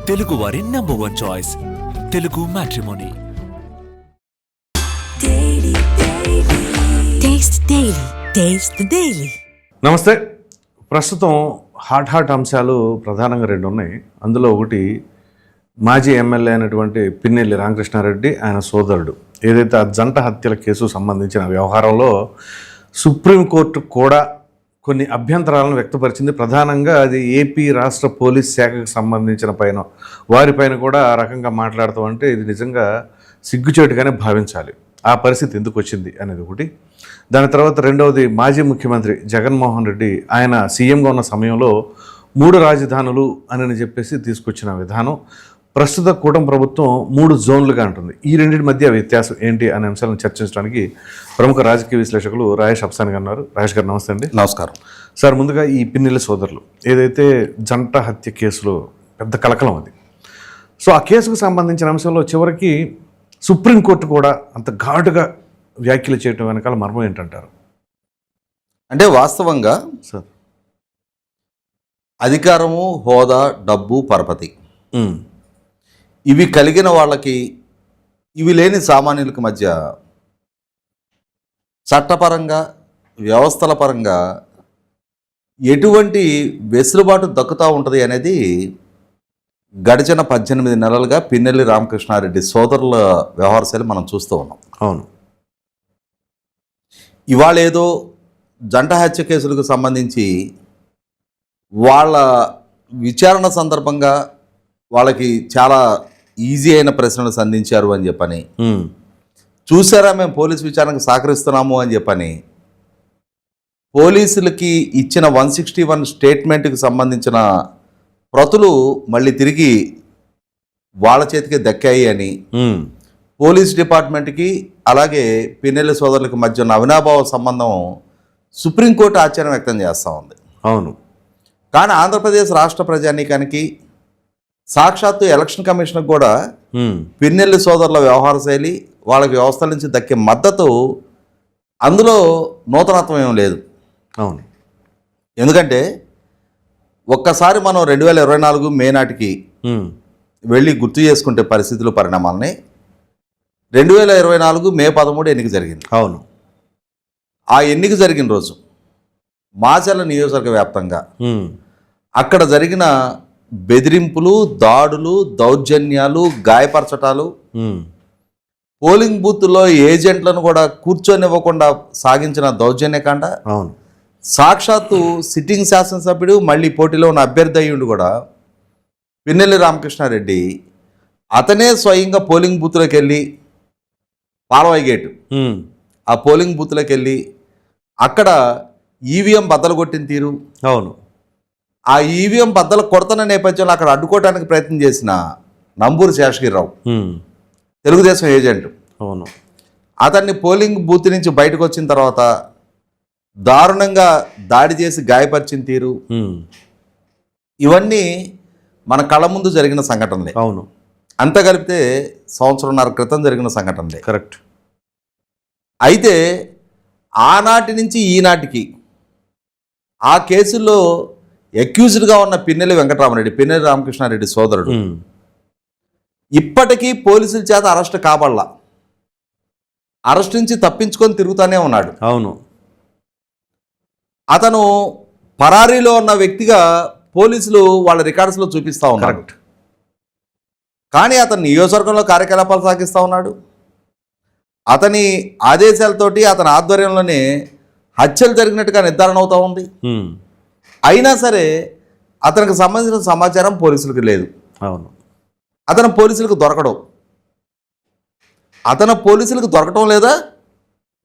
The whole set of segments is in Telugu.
తెలుగు వారి నంబర్ 1 చాయిస్ తెలుగు మ్యాట్రిమోనీ. నమస్తే. ప్రస్తుతం హాట్ అంశాలు ప్రధానంగా రెండు ఉన్నాయి. అందులో ఒకటి మాజీ ఎమ్మెల్యే అయినటువంటి పిన్నెల్లి రామకృష్ణారెడ్డి, ఆయన సోదరుడు ఏదైతే ఆ జంట హత్యల కేసు సంబంధించిన వ్యవహారంలో సుప్రీంకోర్టు కూడా కొన్ని అభ్యంతరాలను వ్యక్తపరిచింది. ప్రధానంగా అది ఏపీ రాష్ట్ర పోలీస్ శాఖకు సంబంధించిన వారిపైన కూడా ఆ రకంగా మాట్లాడతాం అంటే ఇది నిజంగా సిగ్గుచేటుగానే భావించాలి. ఆ పరిస్థితి ఎందుకు వచ్చింది అనేది ఒకటి. దాని తర్వాత రెండవది మాజీ ముఖ్యమంత్రి జగన్మోహన్ రెడ్డి ఆయన సీఎంగా ఉన్న సమయంలో 3 రాజధానులు అని చెప్పేసి తీసుకొచ్చిన విధానం ప్రస్తుత కూటమి ప్రభుత్వం 3 జోన్లుగా ఉంటుంది. ఈ రెండింటి మధ్య వ్యత్యాసం ఏంటి అనే అంశాలను చర్చించడానికి ప్రముఖ రాజకీయ విశ్లేషకులు రాయేష్ అఫ్సాన్ గారు ఉన్నారు. రాయేష్ గారు నమస్తే అండి. నమస్కారం సార్. ముందుగా ఈ పిన్నెల్లి సోదరులు ఏదైతే జంట హత్య కేసులో పెద్ద కలకలం అది. సో ఆ కేసుకు సంబంధించిన అంశంలో చివరికి సుప్రీంకోర్టు కూడా అంత ఘాటుగా వ్యాఖ్యలు చేయడం వెనకాల మర్మం ఏంటంటారు? అంటే వాస్తవంగా సార్ అధికారము, హోదా, డబ్బు, పరపతి ఇవి కలిగిన వాళ్ళకి ఇవి లేని సామాన్యులకి మధ్య చట్టపరంగా, వ్యవస్థల పరంగా ఎటువంటి వెసులుబాటు దక్కుతూ ఉంటుంది అనేది గడిచిన 18 నెలలుగా పిన్నెల్లి రామకృష్ణారెడ్డి సోదరుల వ్యవహార శైలి మనం చూస్తూ ఉన్నాం. అవును. ఇవాళ ఏదో జంట హత్య కేసులకు సంబంధించి వాళ్ళ విచారణ సందర్భంగా వాళ్ళకి చాలా ఈజీ అయిన ప్రశ్నలు సంధించారు అని చెప్పని, చూసారా మేము పోలీస్ విచారణకు సహకరిస్తున్నాము అని చెప్పని, పోలీసులకి ఇచ్చిన 161 స్టేట్మెంట్కి సంబంధించిన ప్రతులు మళ్ళీ తిరిగి వాళ్ళ చేతికి దక్కాయి అని, పోలీస్ డిపార్ట్మెంట్కి అలాగే పిన్నెల్లి సోదరులకి మధ్య ఉన్న అవినాభావ సంబంధం సుప్రీంకోర్టు ఆశ్చర్యం వ్యక్తం చేస్తూ ఉంది. అవును. కానీ ఆంధ్రప్రదేశ్ రాష్ట్ర ప్రజానీకానికి, సాక్షాత్తు ఎలక్షన్ కమిషన్కి కూడా పిన్నెల్లి సోదరుల వ్యవహార శైలి, వాళ్ళకి వ్యవస్థల నుంచి దక్కే మద్దతు అందులో నూతనత్వం ఏం లేదు. అవును. ఎందుకంటే ఒక్కసారి మనం 2024 మే నాటికి వెళ్ళి గుర్తు చేసుకుంటే పరిస్థితులు, పరిణామాలని 2024 మే 13 ఎన్నిక జరిగింది. అవును. ఆ ఎన్నిక జరిగిన రోజు మాచర్ల నియోజకవర్గ వ్యాప్తంగా అక్కడ జరిగిన బెదిరింపులు, దాడులు, దౌర్జన్యాలు, గాయపరచటాలు, పోలింగ్ బూత్లో ఏజెంట్లను కూడా కూర్చొనివ్వకుండా సాగించిన దౌర్జన్యకాండ, అవును, సాక్షాత్తు సిట్టింగ్ శాసనసభ్యుడు మళ్ళీ పోటీలో ఉన్న అభ్యర్థి అయ్యుండి కూడా పిన్నెల్లి రామకృష్ణారెడ్డి అతనే స్వయంగా పోలింగ్ బూత్లోకి వెళ్ళి, పాలవాయి గేటు ఆ పోలింగ్ బూత్లోకి వెళ్ళి అక్కడ ఈవీఎం బద్దలు కొట్టిన తీరు, అవును, ఆ ఈవీఎం బద్దలు కొడుతున్న నేపథ్యంలో అక్కడ అడ్డుకోవడానికి ప్రయత్నం చేసిన నంబూరు శేషగిరిరావు తెలుగుదేశం ఏజెంట్, అవును, అతన్ని పోలింగ్ బూత్ నుంచి బయటకు వచ్చిన తర్వాత దారుణంగా దాడి చేసి గాయపరిచిన తీరు, ఇవన్నీ మన కళ్ళ ముందు జరిగిన సంఘటనలే. అవును. అంత కలిపితే 1.5 సంవత్సరం క్రితం జరిగిన సంఘటనలే. కరెక్ట్. అయితే ఆనాటి నుంచి ఈనాటికి ఆ కేసుల్లో అక్యూజ్డ్గా ఉన్న పిన్నెల్లి వెంకటరామరెడ్డి, పిన్నెల్లి రామకృష్ణారెడ్డి సోదరుడు, ఇప్పటికీ పోలీసుల చేత అరెస్ట్ కాబడలా, అరెస్ట్ నుంచి తప్పించుకొని తిరుగుతూనే ఉన్నాడు. అవును. అతను పరారీలో ఉన్న వ్యక్తిగా పోలీసులు వాళ్ళ రికార్డ్స్లో చూపిస్తూ ఉన్నారు. కానీ అతను నియోజకవర్గంలో కార్యకలాపాలు సాగిస్తూ ఉన్నాడు. అతని ఆదేశాలతోటి, అతని ఆధ్వర్యంలోనే హత్యలు జరిగినట్టుగా నిర్ధారణ అవుతూ ఉంది. అయినా సరే అతనికి సంబంధించిన సమాచారం పోలీసులకు లేదు. అవును. అతను పోలీసులకు దొరకడం, అతను పోలీసులకు దొరకటం లేదా,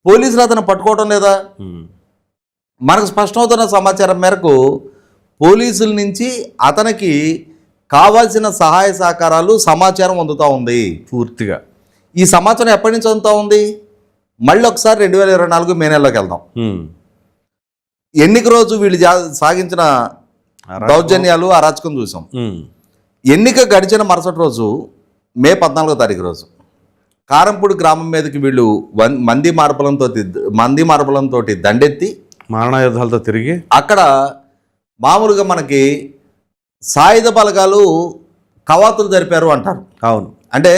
పోలీసులు అతను పట్టుకోవడం లేదా, మనకు స్పష్టమవుతున్న సమాచారం మేరకు పోలీసుల నుంచి అతనికి కావాల్సిన సహాయ సహకారాలు, సమాచారం అందుతూ ఉంది పూర్తిగా. ఈ సమాచారం ఎప్పటి నుంచి అందుతూ ఉంది? మళ్ళీ ఒకసారి 2024 మే నెలలోకి వెళ్దాం. ఎన్నిక రోజు వీళ్ళు సాగించిన దౌర్జన్యాలు, అరాచకం చూసాం. ఎన్నిక గడిచిన మరుసటి రోజు మే 14వ తారీఖు రోజు కారంపూడి గ్రామం మీదకి వీళ్ళు మంది మార్బలంతో దండెత్తి మారణాయుధాలతో తిరిగి అక్కడ మామూలుగా మనకి సాయుధ బలగాలు కవాతులు జరిపారు అంటారు. అవును. అంటే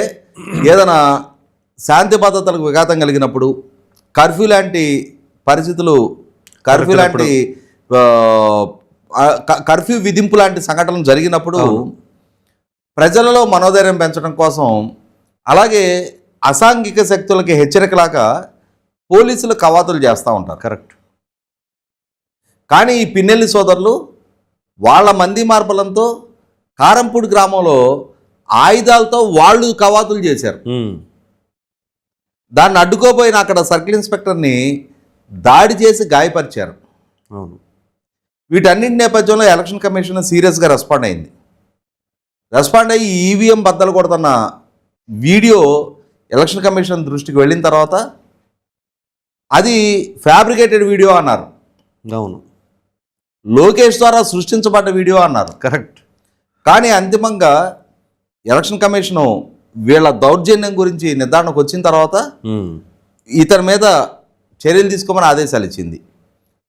ఏదైనా శాంతి భద్రతలకు విఘాతం కలిగినప్పుడు, కర్ఫ్యూ లాంటి పరిస్థితులు, కర్ఫ్యూ లాంటి కర్ఫ్యూ విధింపు లాంటి సంఘటనలు జరిగినప్పుడు ప్రజలలో మనోధైర్యం పెంచడం కోసం, అలాగే అసాంఘిక శక్తులకి హెచ్చరికలాగా పోలీసులు కవాతులు చేస్తూ ఉంటారు. కరెక్ట్. కానీ ఈ పిన్నెల్లి సోదరులు వాళ్ళ మంది మార్బలంతో కారంపూడి గ్రామంలో ఆయుధాలతో వాళ్ళు కవాతులు చేశారు. దాన్ని అడ్డుకోపోయిన అక్కడ సర్కిల్ ఇన్స్పెక్టర్ని దాడి చేసి గాయపరిచారు. అవును. వీటన్నింటి నేపథ్యంలో ఎలక్షన్ కమిషన్ సీరియస్గా రెస్పాండ్ అయింది. రెస్పాండ్ అయ్యి ఈవీఎం బద్దలు కొడుతున్న వీడియో ఎలక్షన్ కమిషన్ దృష్టికి వెళ్ళిన తర్వాత అది ఫ్యాబ్రికేటెడ్ వీడియో అన్నారు. అవును. లోకేష్ ద్వారా సృష్టించబడ్డ వీడియో అన్నారు. కరెక్ట్. కానీ అంతిమంగా ఎలక్షన్ కమిషను వీళ్ళ దౌర్జన్యం గురించి నిర్ధారణకు వచ్చిన తర్వాత ఇతని మీద చర్యలు తీసుకోమని ఆదేశాలు ఇచ్చింది.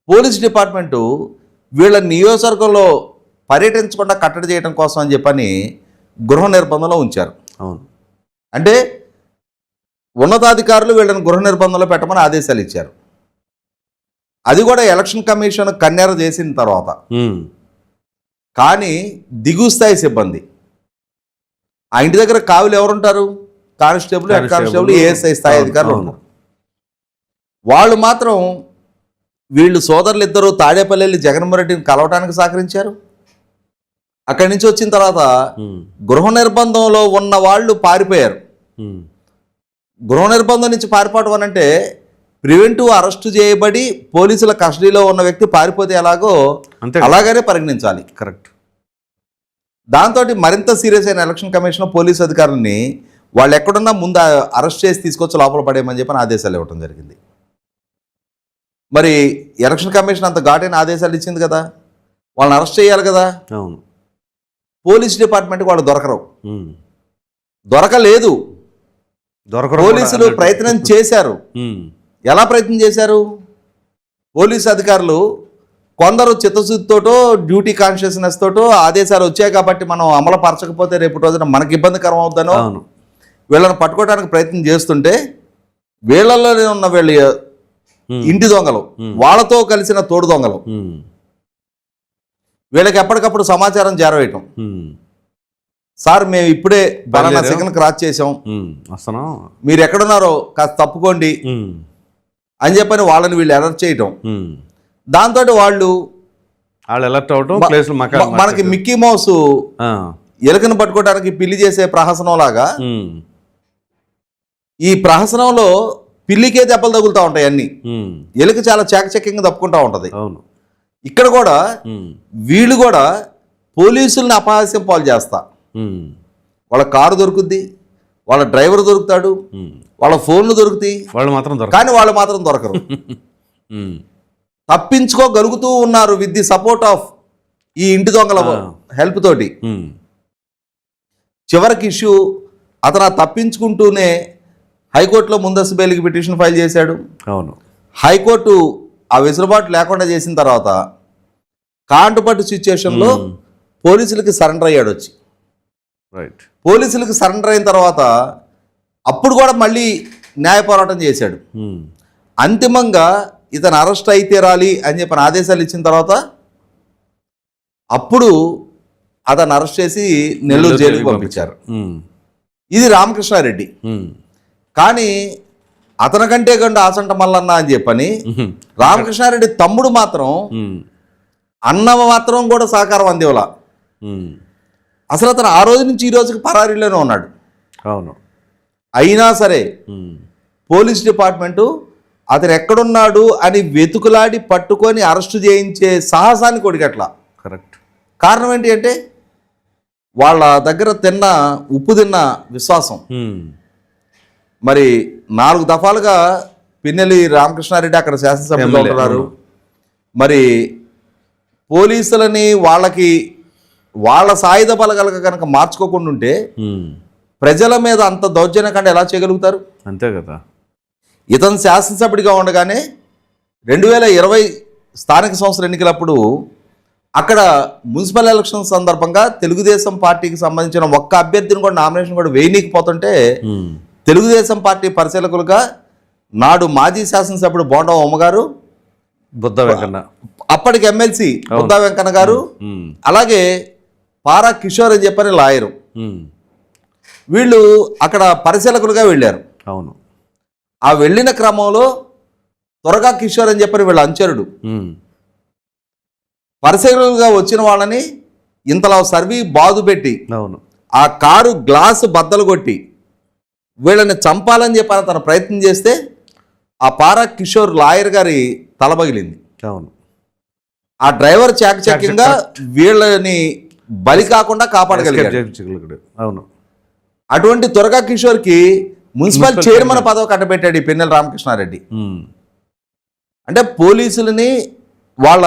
పోలీస్ డిపార్ట్మెంటు వీళ్ళ నియోజకవర్గంలో పర్యటించకుండా కట్టడి చేయడం కోసం అని చెప్పని గృహ నిర్బంధంలో ఉంచారు. అవును. అంటే ఉన్నతాధికారులు వీళ్ళని గృహ నిర్బంధంలో పెట్టమని ఆదేశాలు ఇచ్చారు. అది కూడా ఎలక్షన్ కమిషన్ కన్నెర చేసిన తర్వాత. కానీ దిగువ స్థాయి సిబ్బంది, ఆ ఇంటి దగ్గర కావులు ఎవరుంటారు? కానిస్టేబుల్, హెడ్ కానిస్టేబుల్, ఏఎస్ఐ స్థాయి అధికారులు ఉన్నారు. వాళ్ళు మాత్రం వీళ్ళు సోదరులు ఇద్దరు తాడేపల్లి జగన్మోహన్ రెడ్డిని కలవటానికి సహకరించారు. అక్కడి నుంచి వచ్చిన తర్వాత గృహ నిర్బంధంలో ఉన్న వాళ్ళు పారిపోయారు. గృహ నిర్బంధం నుంచి పారిపోవడం అని అంటే ప్రివెంటివ్ అరెస్టు చేయబడి పోలీసుల కస్టడీలో ఉన్న వ్యక్తి పారిపోతే ఎలాగో అలాగనే పరిగణించాలి. కరెక్ట్. దాంతో మరింత సీరియస్ అయిన ఎలక్షన్ కమిషన్ పోలీసు అధికారులని వాళ్ళు ఎక్కడున్నా ముందు అరెస్ట్ చేసి తీసుకొచ్చి లోపల పడేయమని చెప్పని ఆదేశాలు ఇవ్వడం జరిగింది. మరి ఎలక్షన్ కమిషన్ అంత ఘాటైన ఆదేశాలు ఇచ్చింది కదా, వాళ్ళని అరెస్ట్ చేయాలి కదా. అవును. పోలీస్ డిపార్ట్మెంట్కి వాళ్ళు దొరకలేదు. పోలీసులు ప్రయత్నం చేశారు. ఎలా ప్రయత్నం చేశారు? పోలీసు అధికారులు కొందరు చిత్తశుద్ధితోటో డ్యూటీ కాన్షియస్నెస్ తోటో ఆదేశాలు వచ్చాయి కాబట్టి మనం అమలు పరచకపోతే రేపు రోజున మనకి ఇబ్బందికరం అవుతానో వీళ్ళని పట్టుకోవడానికి ప్రయత్నం చేస్తుంటే వీళ్ళలోనే ఉన్న వీళ్ళ ఇంటి దొంగలు, వాళ్ళతో కలిసిన తోడు దొంగలు వీళ్ళకి ఎప్పటికప్పుడు సమాచారం చేరవేయటం. సార్ మేము ఇప్పుడే బలానా సెకండ్ క్రాస్ చేసాం, మీరు ఎక్కడున్నారో కాస్త తప్పుకోండి అని చెప్పని వాళ్ళని వీళ్ళు అలర్ట్ చేయటం. దాంతో వాళ్ళు అలర్ట్ అవటం, మనకి మిక్కీ మౌస్ ఎలుకను పట్టుకోవడానికి పిల్లి చేసే ప్రహసనం లాగా ఈ ప్రహసనంలో పిల్లికే దెబ్బలు తగులుతూ ఉంటాయి అన్ని. ఎలుక చాలా చాకచక్యంగా తప్పుకుంటా ఉంటది. ఇక్కడ కూడా వీళ్ళు కూడా పోలీసుల్ని అపహాస్యం పాలు చేస్తా, వాళ్ళ కారు దొరుకుద్ది, వాళ్ళ డ్రైవర్ దొరుకుతాడు, వాళ్ళ ఫోన్లు దొరుకుతాయి, కానీ వాళ్ళు మాత్రం దొరకరు. తప్పించుకోగలుగుతూ ఉన్నారు విత్ ది సపోర్ట్ ఆఫ్ ఈ ఇంటి దొంగల హెల్ప్ తోటి. చివరికి ఇష్యూ అతను తప్పించుకుంటూనే హైకోర్టులో ముందస్తు బెయిల్కి పిటిషన్ ఫైల్ చేశాడు. అవును. హైకోర్టు ఆ వెసులుబాటు లేకుండా చేసిన తర్వాత కాంటుపట్టు సిచ్యుయేషన్లో పోలీసులకి సరెండర్ అయ్యాడు వచ్చి. పోలీసులకు సరెండర్ అయిన తర్వాత అప్పుడు కూడా మళ్ళీ న్యాయ పోరాటం చేశాడు. అంతిమంగా ఇతను అరెస్ట్ అయితే రాలి అని చెప్పిన ఆదేశాలు ఇచ్చిన తర్వాత అప్పుడు అతను అరెస్ట్ చేసి నెల్లూరు జైలుకి పంపించారు. ఇది రామకృష్ణారెడ్డి. కానీ అతనికంటే కంటే ఆసంట మల్లన్న అని చెప్పని రామకృష్ణారెడ్డి తమ్ముడు మాత్రం అన్న మాత్రం కూడా సహకారం అందేవలా. అసలు అతను ఆ రోజు నుంచి ఈ రోజుకి పరారీలోనే ఉన్నాడు. అవును. అయినా సరే పోలీస్ డిపార్ట్మెంటు అతను ఎక్కడున్నాడు అని వెతుకులాడి పట్టుకొని అరెస్టు చేయించే సాహసాన్ని కొడిగట్ల. కరెక్ట్. కారణం ఏంటి అంటే వాళ్ళ దగ్గర ఉప్పు తిన్న విశ్వాసం. మరి 4 దఫాలుగా పిన్నెల్లి రామకృష్ణారెడ్డి అక్కడ శాసనసభ్యులు ఉంటున్నారు. మరి పోలీసులని వాళ్ళ సాయుధ బలగాలుగా కనుక మార్చుకోకుండా ఉంటే ప్రజల మీద అంత దౌర్జన్యం కంటే ఎలా చేయగలుగుతారు? అంతే కదా. ఇతను శాసనసభ్యుడిగా ఉండగానే 2020 స్థానిక సంస్థల ఎన్నికలప్పుడు అక్కడ మున్సిపల్ ఎలక్షన్ సందర్భంగా తెలుగుదేశం పార్టీకి సంబంధించిన ఒక్క అభ్యర్థిని కూడా నామినేషన్ కూడా వేయనీకపోతుంటే తెలుగుదేశం పార్టీ పరిశీలకులుగా నాడు మాజీ శాసనసభ్యుడు బోండా ఉమ్మగారు, బుద్ధ వెంకన్న, అప్పటికి ఎమ్మెల్సీ బుద్ధా వెంకన్న గారు, అలాగే పారా కిషోర్ అని చెప్పని లాయరు, వీళ్ళు అక్కడ పరిశీలకులుగా వెళ్ళారు. అవును. ఆ వెళ్ళిన క్రమంలో త్వరగా కిషోర్ అని చెప్పని వీళ్ళ అనుచరుడు పరిశీలకులుగా వచ్చిన వాళ్ళని ఇంతలా సర్వీ బాదు పెట్టి అవును ఆ కారు గ్లాసు బద్దలు కొట్టి వీళ్ళని చంపాలని చెప్పని తన ప్రయత్నం చేస్తే ఆ పారా కిషోర్ లాయర్ గారి తలబగిలింది. అవును. ఆ డ్రైవర్ చాకచక్యంగా వీళ్ళని బలి కాకుండా కాపాడగలిగాడు. అవును. అటువంటి త్వరగా కిషోర్కి మున్సిపల్ చైర్మన్ పదవి కట్టబెట్టాడు ఈ పిన్నెల రామకృష్ణారెడ్డి. అంటే పోలీసులని వాళ్ళ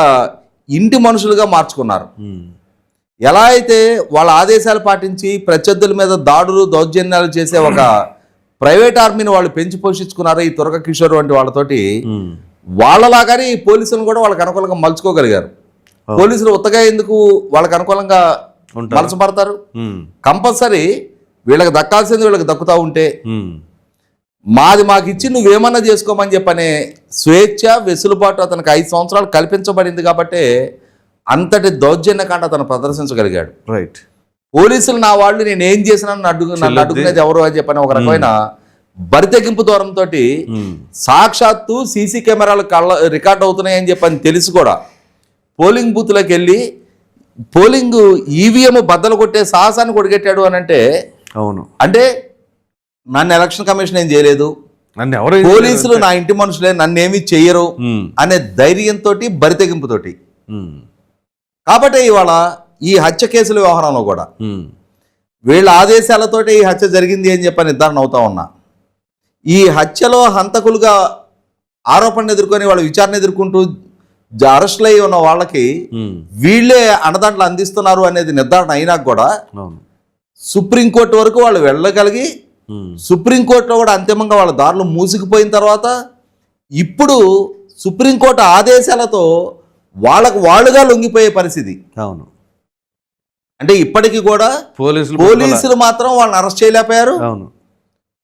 ఇంటి మనుషులుగా మార్చుకున్నారు. ఎలా అయితే వాళ్ళ ఆదేశాలు పాటించి ప్రత్యర్థుల మీద దాడులు దౌర్జన్యాలు చేసే ఒక ప్రైవేట్ ఆర్మీని వాళ్ళు పెంచి పోషించుకున్నారు ఈ త్వరగా కిషోర్ వంటి వాళ్ళతోటి, వాళ్ళలాగానే ఈ పోలీసులను కూడా వాళ్ళకి అనుకూలంగా మలుచుకోగలిగారు. పోలీసులు ఉత్తగా ఎందుకు వాళ్ళకి అనుకూలంగా మలచబడతారు? కంపల్సరీ వీళ్ళకి దక్కాల్సింది వీళ్ళకి దక్కుతూ ఉంటే మాది మాకు ఇచ్చి నువ్వేమన్నా చేసుకోమని చెప్పనే స్వేచ్ఛ వెసులుబాటు అతనికి 5 సంవత్సరాలు కల్పించబడింది కాబట్టి అంతటి దౌర్జన్యకాండ అతను ప్రదర్శించగలిగాడు. రైట్. పోలీసులు నా వాళ్ళు నేను ఏం చేసినా నన్ను అడ్డుకునేది ఎవరు అని చెప్పని ఒక రకమైన బరితెగింపు దూరంతో సాక్షాత్తు సీసీ కెమెరాలు రికార్డ్ అవుతున్నాయని చెప్పని తెలిసి కూడా పోలింగ్ బూత్లోకి వెళ్ళి పోలింగ్ ఈవీఎం బద్దలు కొట్టే సాహసాన్ని కొడిగెట్టాడు అని అంటే, అవును, అంటే నన్ను ఎలక్షన్ కమిషన్ ఏం చేయలేదు, పోలీసులు నా ఇంటి మనుషులే, నన్ను ఏమీ చెయ్యరు అనే ధైర్యంతో బరితెగింపుతోటి. కాబట్టి ఇవాళ ఈ హత్య కేసుల వ్యవహారంలో కూడా వీళ్ళ ఆదేశాలతోటి ఈ హత్య జరిగింది అని చెప్పి నిర్ధారణ అవుతా ఉన్నా, ఈ హత్యలో హంతకులుగా ఆరోపణలు ఎదుర్కొని వాళ్ళు విచారణ ఎదుర్కొంటూ అరెస్టులు అయి ఉన్న వాళ్ళకి వీళ్ళే అండదండలు అందిస్తున్నారు అనేది నిర్ధారణ అయినా కూడా సుప్రీంకోర్టు వరకు వాళ్ళు వెళ్ళగలిగి సుప్రీంకోర్టులో కూడా అంతిమంగా వాళ్ళ దారులు మూసుకుపోయిన తర్వాత ఇప్పుడు సుప్రీంకోర్టు ఆదేశాలతో వాళ్ళకు వాళ్ళుగా లొంగిపోయే పరిస్థితి. అవును. అంటే ఇప్పటికీ కూడా పోలీసులు మాత్రం వాళ్ళని అరెస్ట్ చేయలేకపోయారు. అవును.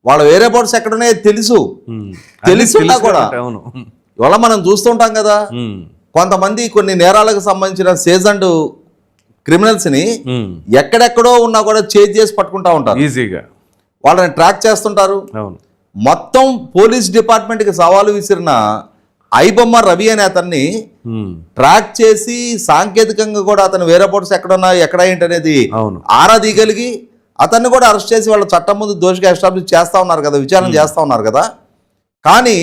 వాళ్ళ వేరే బోర్డ్స్ ఎక్కడున్నాయో తెలుసున్నా కూడా ఇవాళ మనం చూస్తుంటాం కదా, కొంతమంది కొన్ని నేరాలకు సంబంధించిన సీజన్డ్ క్రిమినల్స్ ని ఎక్కడెక్కడో ఉన్నా కూడా చేజ్ చేసి పట్టుకుంటా ఉంటారు, ఈజీగా వాళ్ళని ట్రాక్ చేస్తుంటారు. మొత్తం పోలీస్ డిపార్ట్మెంట్ కి సవాలు విసిరిన ఐబొమ్మ రవి అనే అతన్ని ట్రాక్ చేసి సాంకేతికంగా కూడా అతను వేరే పోర్ట్స్ ఎక్కడున్నా ఎక్కడ ఏంటి అనేది ఆరా తీయగలిగి అతన్ని కూడా అరెస్ట్ చేసి వాళ్ళ చట్టం ముందు దోషిగా ఎస్టాబ్లిష్ చేస్తూ ఉన్నారు కదా, విచారణ చేస్తూ ఉన్నారు కదా. కానీ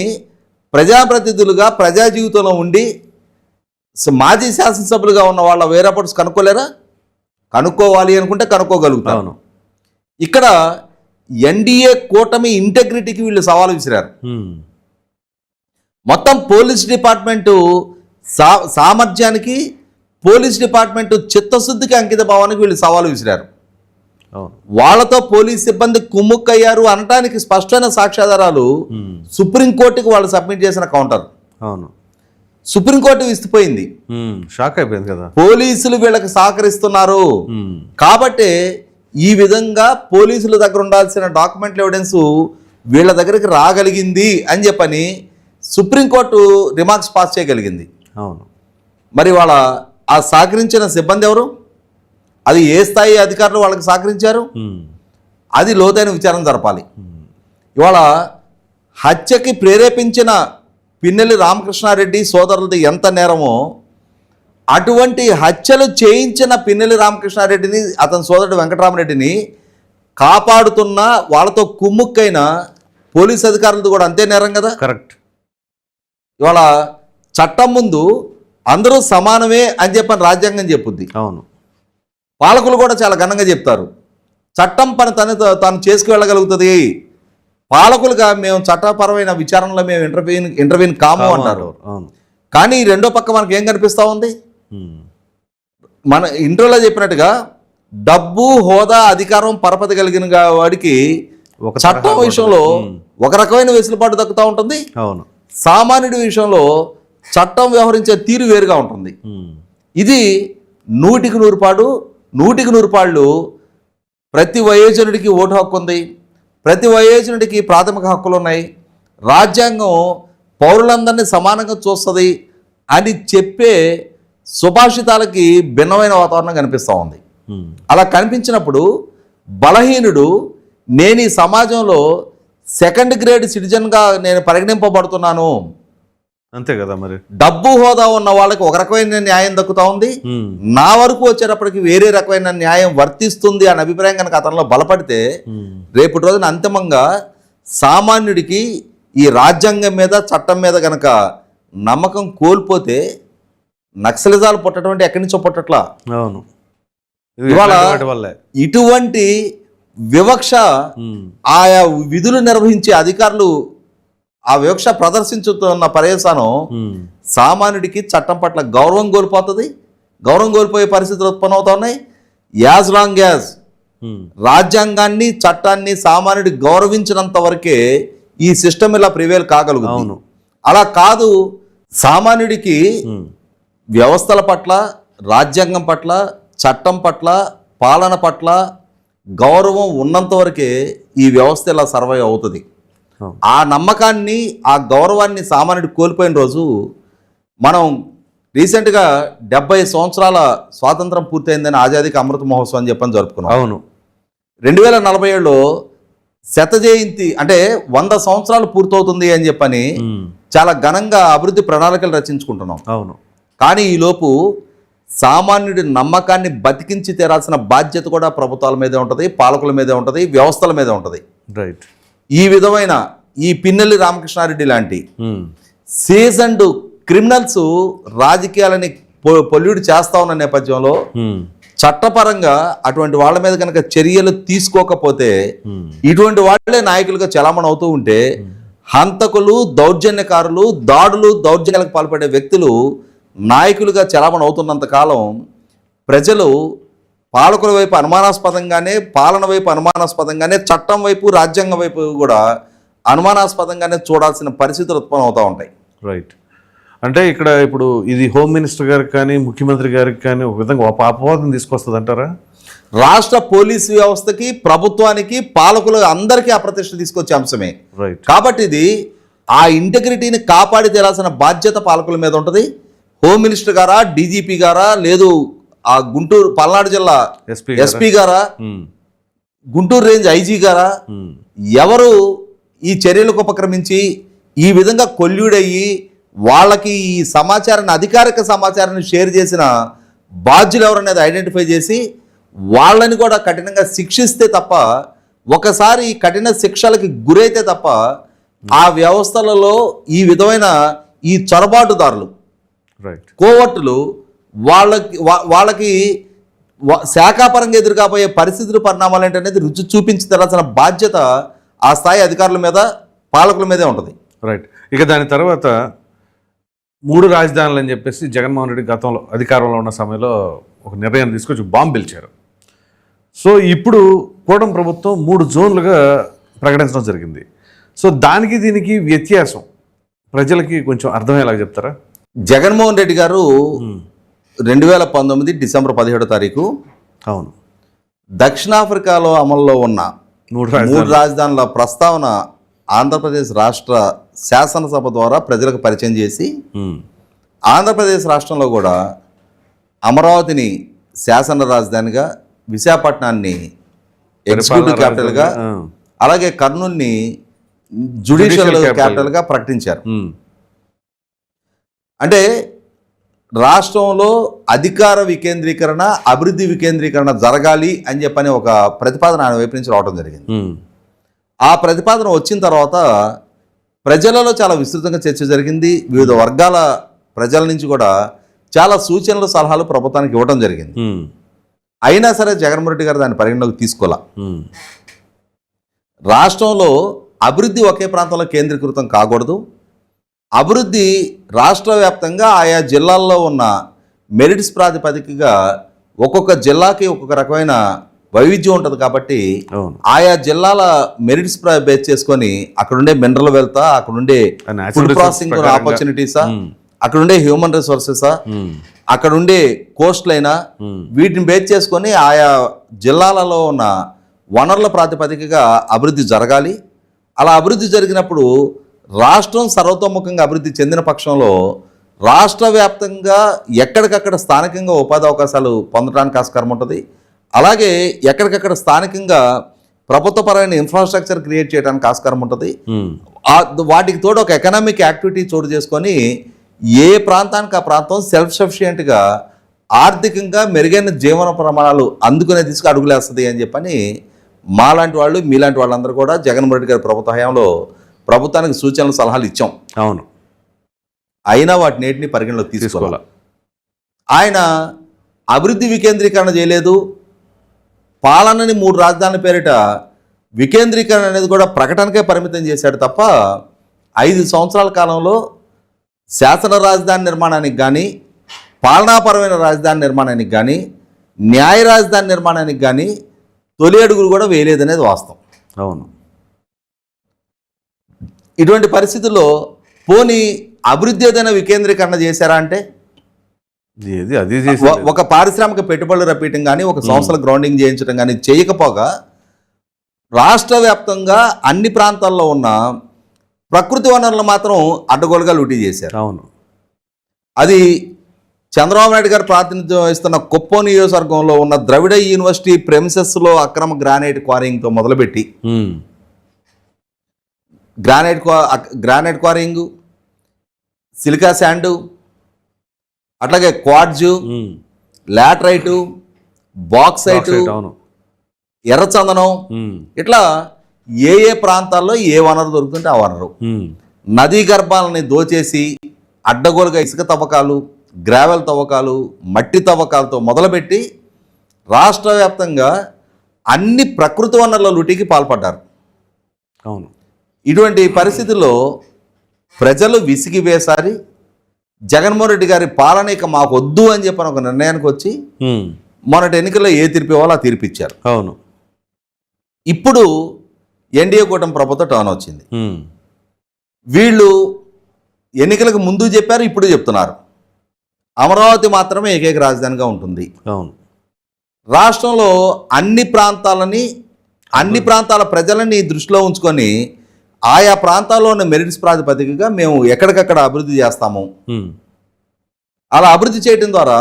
ప్రజాప్రతినిధులుగా ప్రజా జీవితంలో ఉండి మాజీ శాసనసభ్యులుగా ఉన్న వాళ్ళ వేరే పోర్ట్స్ కనుక్కోలేరా? కనుక్కోవాలి అనుకుంటే కనుక్కోగలుగుతాను. ఇక్కడ ఎన్డీఏ కూటమి ఇంటెగ్రిటీకి వీళ్ళు సవాలు విసిరారు. మొత్తం పోలీస్ డిపార్ట్మెంటు సామర్థ్యానికి, పోలీస్ డిపార్ట్మెంటు చిత్తశుద్ధికి అంకిత భావానికి వీళ్ళు సవాలు విసిరారు. వాళ్ళతో పోలీస్ సిబ్బంది కుమ్ముక్కయ్యారు అనటానికి స్పష్టమైన సాక్ష్యాధారాలు సుప్రీంకోర్టుకి వాళ్ళు సబ్మిట్ చేసిన కౌంటర్. అవును, సుప్రీంకోర్టు విస్తుపోయింది, షాక్ అయిపోయింది కదా, పోలీసులు వీళ్ళకి సహకరిస్తున్నారు కాబట్టి ఈ విధంగా పోలీసుల దగ్గర ఉండాల్సిన డాక్యుమెంటల్ ఎవిడెన్స్ వీళ్ళ దగ్గరికి రాగలిగింది అని చెప్పని సుప్రీంకోర్టు రిమార్క్స్ పాస్ చేయగలిగింది. అవును. మరి వాళ్ళ ఆ సహకరించిన సిబ్బంది ఎవరు? అది ఏ స్థాయి అధికారులు వాళ్ళకి సహకరించారు? అది లోతైన విచారణ జరపాలి. ఇవాళ హత్యకి ప్రేరేపించిన పిన్నెల్లి రామకృష్ణారెడ్డి సోదరులది ఎంత నేరమో అటువంటి హత్యలు చేయించిన పిన్నెల్లి రామకృష్ణారెడ్డిని, అతని సోదరుడు వెంకటరామరెడ్డిని కాపాడుతున్న వాళ్ళతో కుమ్ముక్కైన పోలీస్ అధికారులది కూడా అంతే నేరం కదా. కరెక్ట్. ఇవాళ చట్టం ముందు అందరూ సమానమే అని చెప్పని రాజ్యాంగం చెప్పుద్ది. అవును. పాలకులు కూడా చాలా ఘనంగా చెప్తారు, చట్టం పని తాను చేసుకువెళ్ళగలుగుతుంది, పాలకులుగా మేము చట్టపరమైన విచారణలో మేము ఇంటర్వ్యూన్ కాము అంటారు. కానీ రెండో పక్క మనకి ఏం కనిపిస్తూ ఉంది? మన ఇంటర్వ్యూలో చెప్పినట్టుగా డబ్బు, హోదా, అధికారం, పరపతి కలిగిన వాడికి చట్టం విషయంలో ఒక రకమైన వెసులుబాటు దక్కుతూ ఉంటుంది. అవును. సామాన్యుడి విషయంలో చట్టం వ్యవహరించే తీరు వేరుగా ఉంటుంది. ఇది నూటికి నూరు పాళ్ళు ప్రతి వయోజనుడికి ఓటు హక్కు ఉంది, ప్రతి వయోజనుడికి ప్రాథమిక హక్కులు ఉన్నాయి, రాజ్యాంగం పౌరులందరినీ సమానంగా చూస్తుంది అని చెప్పే సుభాషితాలకి భిన్నమైన వాతావరణం కనిపిస్తూ ఉంది. అలా కనిపించినప్పుడు బలహీనుడు నేను ఈ సమాజంలో సెకండ్ గ్రేడ్ సిటిజన్గా నేను పరిగణింపబడుతున్నాను, అంతే కదా మరి, డబ్బు హోదా ఉన్న వాళ్ళకి ఒక రకమైన న్యాయం దక్కుతా ఉంది, నా వరకు వచ్చేటప్పటికి వేరే రకమైన న్యాయం వర్తిస్తుంది అనే అభిప్రాయం కనుక అతనిలో బలపడితే రేపటి రోజున అంతిమంగా సామాన్యుడికి ఈ రాజ్యాంగం మీద చట్టం మీద కనుక నమ్మకం కోల్పోతే నక్సలిజాలు పుట్టడం అంటే ఎక్కడి నుంచో పుట్టట్లా. అవును, ఇవాళ ఇటువంటి వివక్ష ఆయా విధులు నిర్వహించే అధికారులు ఆ వివక్ష ప్రదర్శించుతున్న పర్యవసానం సామాన్యుడికి చట్టం పట్ల గౌరవం కోల్పోయే పరిస్థితులు ఉత్పన్నమవుతా ఉన్నాయి. యాజ్ లాంగ్ యాజ్ రాజ్యాంగాన్ని చట్టాన్ని సామాన్యుడి గౌరవించినంత వరకే ఈ సిస్టమ్ ఇలా ప్రివేల్ కాగలుగుతుంది. అలా కాదు, సామాన్యుడికి వ్యవస్థల పట్ల, రాజ్యాంగం పట్ల, చట్టం పట్ల, పాలన పట్ల గౌరవం ఉన్నంత వరకే ఈ వ్యవస్థ ఇలా సర్వైవ్ అవుతుంది. ఆ నమ్మకాన్ని, ఆ గౌరవాన్ని సామాన్యుడు కోల్పోయిన రోజు మనం రీసెంట్గా 70 సంవత్సరాల స్వాతంత్రం పూర్తయిందని ఆజాదీకి అమృత మహోత్సవం అని చెప్పని జరుపుకున్నాం. అవును, 2047లో శత జయంతి అంటే 100 సంవత్సరాలు పూర్తవుతుంది అని చెప్పని చాలా ఘనంగా అభివృద్ధి ప్రణాళికలు రచించుకుంటున్నాం. అవును, కానీ ఈలోపు సామాన్యుడి నమ్మకాన్ని బతికించి తీరాల్సిన బాధ్యత కూడా ప్రభుత్వాల మీదే ఉంటుంది, పాలకుల మీదే ఉంటుంది, వ్యవస్థల మీదే ఉంటుంది. రైట్. ఈ విధమైన ఈ పిన్నెల్లి రామకృష్ణారెడ్డి లాంటి సీజన్డ్ క్రిమినల్స్ రాజకీయాలని పొల్యూట్ చేస్తా ఉన్న నేపథ్యంలో చట్టపరంగా అటువంటి వాళ్ళ మీద కనుక చర్యలు తీసుకోకపోతే ఇటువంటి వాళ్ళే నాయకులుగా చలామణి అవుతూ ఉంటే హంతకులు, దౌర్జన్యకారులు, దౌర్జన్యాలకు పాల్పడే వ్యక్తులు నాయకులుగా చలామణి అవుతున్నంత కాలం ప్రజలు పాలకుల వైపు అనుమానాస్పదంగానే, పాలన వైపు అనుమానాస్పదంగానే, చట్టం వైపు, రాజ్యాంగం వైపు కూడా అనుమానాస్పదంగానే చూడాల్సిన పరిస్థితులు ఉత్పన్నం అవుతూ ఉంటాయి. రైట్. అంటే ఇక్కడ ఇప్పుడు ఇది హోమ్ మినిస్టర్ గారికి కానీ ముఖ్యమంత్రి గారికి కానీ ఒక విధంగా అపవాదం తీసుకొస్తుంది అంటారా? రాష్ట్ర పోలీసు వ్యవస్థకి, ప్రభుత్వానికి, పాలకులు అందరికీ అప్రతిష్ట తీసుకొచ్చే అంశమే. రైట్. కాబట్టి ఇది ఆ ఇంటెగ్రిటీని కాపాడి తేలాల్సిన బాధ్యత పాలకుల మీద ఉంటుంది. హోమ్ మినిస్టర్ గారా, డీజీపీ గారా, లేదు ఆ గుంటూరు పల్నాడు జిల్లా ఎస్పీ గారా, గుంటూరు రేంజ్ ఐజీ గారా, ఎవరు ఈ చర్యలకు ఉపక్రమించి ఈ విధంగా కొల్యూడయ్యి వాళ్ళకి ఈ సమాచారాన్ని, అధికారిక సమాచారాన్ని షేర్ చేసిన బాధ్యులు ఎవరనేది ఐడెంటిఫై చేసి వాళ్ళని కూడా కఠినంగా శిక్షిస్తే తప్ప, ఒకసారి ఈ కఠిన శిక్షలకి గురైతే తప్ప ఆ వ్యవస్థలలో ఈ విధమైన ఈ చొరబాటుదారులు, కోవర్టులు వాళ్ళకి శాఖాపరంగా ఎదురుకాపోయే పరిస్థితులు, పరిణామాలు ఏంటనేది రుచి చూపించి తెరాల్సిన బాధ్యత ఆ స్థాయి అధికారుల మీద, పాలకుల మీదే ఉంటుంది. రైట్. ఇక దాని తర్వాత 3 రాజధానులు అని చెప్పేసి జగన్మోహన్ రెడ్డి గతంలో అధికారంలో ఉన్న సమయంలో ఒక నిర్ణయం తీసుకొచ్చి బాంబు పిలిచారు. సో ఇప్పుడు కూటమి ప్రభుత్వం 3 జోన్లుగా ప్రకటించడం జరిగింది. సో దానికి దీనికి వ్యత్యాసం ప్రజలకి కొంచెం అర్థమయ్యేలాగా చెప్తారా? జగన్మోహన్ రెడ్డి గారు 2019 డిసెంబర్ 17వ తారీఖు అవును దక్షిణాఫ్రికాలో అమల్లో ఉన్న 3 రాజధానుల ప్రస్తావన ఆంధ్రప్రదేశ్ రాష్ట్ర శాసనసభ ద్వారా ప్రజలకు పరిచయం చేసి ఆంధ్రప్రదేశ్ రాష్ట్రంలో కూడా అమరావతిని శాసన రాజధానిగా, విశాఖపట్నాన్ని ఎగ్జిక్యూటివ్ క్యాపిటల్గా, అలాగే కర్నూలుని జ్యుడిషియల్ క్యాపిటల్గా ప్రకటించారు. అంటే రాష్ట్రంలో అధికార వికేంద్రీకరణ, అభివృద్ధి వికేంద్రీకరణ జరగాలి అని చెప్పని ఒక ప్రతిపాదన ఆయన వైపు నుంచి రావడం జరిగింది. ఆ ప్రతిపాదన వచ్చిన తర్వాత ప్రజలలో చాలా విస్తృతంగా చర్చ జరిగింది. వివిధ వర్గాల ప్రజల నుంచి కూడా చాలా సూచనలు, సలహాలు ప్రభుత్వానికి ఇవ్వడం జరిగింది. అయినా సరే జగన్మోహన్ రెడ్డి గారు దాన్ని పరిగణలోకి తీసుకోలే. రాష్ట్రంలో అభివృద్ధి ఒకే ప్రాంతంలో కేంద్రీకృతం కాకూడదు, అభివృద్ధి రాష్ట్ర వ్యాప్తంగా ఆయా జిల్లాల్లో ఉన్న మెరిట్స్ ప్రాతిపదికగా ఒక్కొక్క జిల్లాకి ఒక్కొక్క రకమైన వైవిధ్యం ఉంటుంది. కాబట్టి ఆయా జిల్లాల మెరిట్స్ బేస్ చేసుకొని అక్కడుండే మినరల్ వెల్త్, అక్కడుండే ఫుడ్ ప్రాసెసింగ్ ఆపర్చునిటీసా, అక్కడ ఉండే హ్యూమన్ రిసోర్సెసా, అక్కడ ఉండే కోస్ట్లైనా, వీటిని బేస్ చేసుకొని ఆయా జిల్లాలలో ఉన్న వనరుల ప్రాతిపదికగా అభివృద్ధి జరగాలి. అలా అభివృద్ధి జరిగినప్పుడు రాష్ట్రం సర్వతోముఖంగా అభివృద్ధి చెందిన పక్షంలో రాష్ట్ర వ్యాప్తంగా ఎక్కడికక్కడ స్థానికంగా ఉపాధి అవకాశాలు పొందడానికి ఆస్కారం ఉంటుంది. అలాగే ఎక్కడికక్కడ స్థానికంగా ప్రభుత్వపరమైన ఇన్ఫ్రాస్ట్రక్చర్ క్రియేట్ చేయడానికి ఆస్కారం ఉంటుంది. వాటికి తోడు ఒక ఎకనామిక్ యాక్టివిటీ చోటు చేసుకొని ఏ ప్రాంతానికి ఆ ప్రాంతం సెల్ఫ్ సఫిషియెంట్గా ఆర్థికంగా మెరుగైన జీవన ప్రమాణాలు అందుకునే దిశగా అడుగులేస్తుంది అని చెప్పని మాలాంటి వాళ్ళు, మీలాంటి వాళ్ళందరూ కూడా జగన్మోహన్ రెడ్డి గారి ప్రభుత్వ హయాంలో ప్రభుత్వానికి సూచనలు, సలహాలు ఇచ్చాం. అవును. అయినా వాటిని నేటిని పరిగణలోకి తీసుకోవాలి. ఆయన అభివృద్ధి వికేంద్రీకరణ చేయలేదు. పాలనని 3 రాజధానుల పేరిట వికేంద్రీకరణ అనేది కూడా ప్రకటనకే పరిమితం చేశాడు తప్ప 5 సంవత్సరాల కాలంలో శాసన రాజధాని నిర్మాణానికి కానీ, పాలనాపరమైన రాజధాని నిర్మాణానికి కానీ, న్యాయ రాజధాని నిర్మాణానికి కానీ తొలి అడుగులు కూడా వేయలేదనేది వాస్తవం. అవును. ఇటువంటి పరిస్థితుల్లో పోనీ అభివృద్ధి ఏదైనా వికేంద్రీకరణ చేశారా అంటే ఒక పారిశ్రామిక పెట్టుబడులు రప్పించడం కానీ, ఒక సంస్థల గ్రౌండింగ్ చేయించడం కానీ చేయకపోగా రాష్ట్ర వ్యాప్తంగా అన్ని ప్రాంతాల్లో ఉన్న ప్రకృతి వనరులు మాత్రం అడ్డగోలుగా లూటీ చేశారు. అవును. అది చంద్రబాబు నాయుడు గారు ప్రాతినిధ్యం వహిస్తున్న కుప్పం నియోజకవర్గంలో ఉన్న ద్రవిడ యూనివర్సిటీ ప్రెమిసెస్లో అక్రమ గ్రానైట్ క్వారీయింగ్తో మొదలుపెట్టి గ్రానైట్ క్వారీయింగ్, సిలికా శాండు, అట్లాగే క్వాడ్జు, లాటరైటు, బాక్సైటు, ఎర్రచందనం, ఇట్లా ఏ ప్రాంతాల్లో ఏ వనరు దొరుకుతుంటే ఆ వనరు నదీ గర్భాలని దోచేసి అడ్డగోలుగా ఇసుక తవ్వకాలు, గ్రావెల్ తవ్వకాలు, మట్టి తవ్వకాలతో మొదలుపెట్టి రాష్ట్ర వ్యాప్తంగా అన్ని ప్రకృతి వనరుల లూటీకి పాల్పడ్డారు. అవును. ఇటువంటి పరిస్థితుల్లో ప్రజలు విసిగి వేసారి జగన్మోహన్ రెడ్డి గారి పాలన ఇక మాకు వద్దు అని చెప్పని ఒక నిర్ణయానికి వచ్చి మొన్నటి ఎన్నికల్లో ఏ తీర్పు ఇవ్వాలో ఆ తీర్పు ఇచ్చారు. అవును. ఇప్పుడు ఎన్డీఏ కూటమి ప్రభుత్వం టర్న్ వచ్చింది. వీళ్ళు ఎన్నికలకు ముందు చెప్పారు, ఇప్పుడు చెప్తున్నారు అమరావతి మాత్రమే ఏకైక రాజధానిగా ఉంటుంది. అవును. రాష్ట్రంలో అన్ని ప్రాంతాల ప్రజలని దృష్టిలో ఉంచుకొని ఆయా ప్రాంతాల్లో ఉన్న మెరిట్స్ ప్రాతిపదికగా మేము ఎక్కడికక్కడ అభివృద్ధి చేస్తాము. అలా అభివృద్ధి చేయడం ద్వారా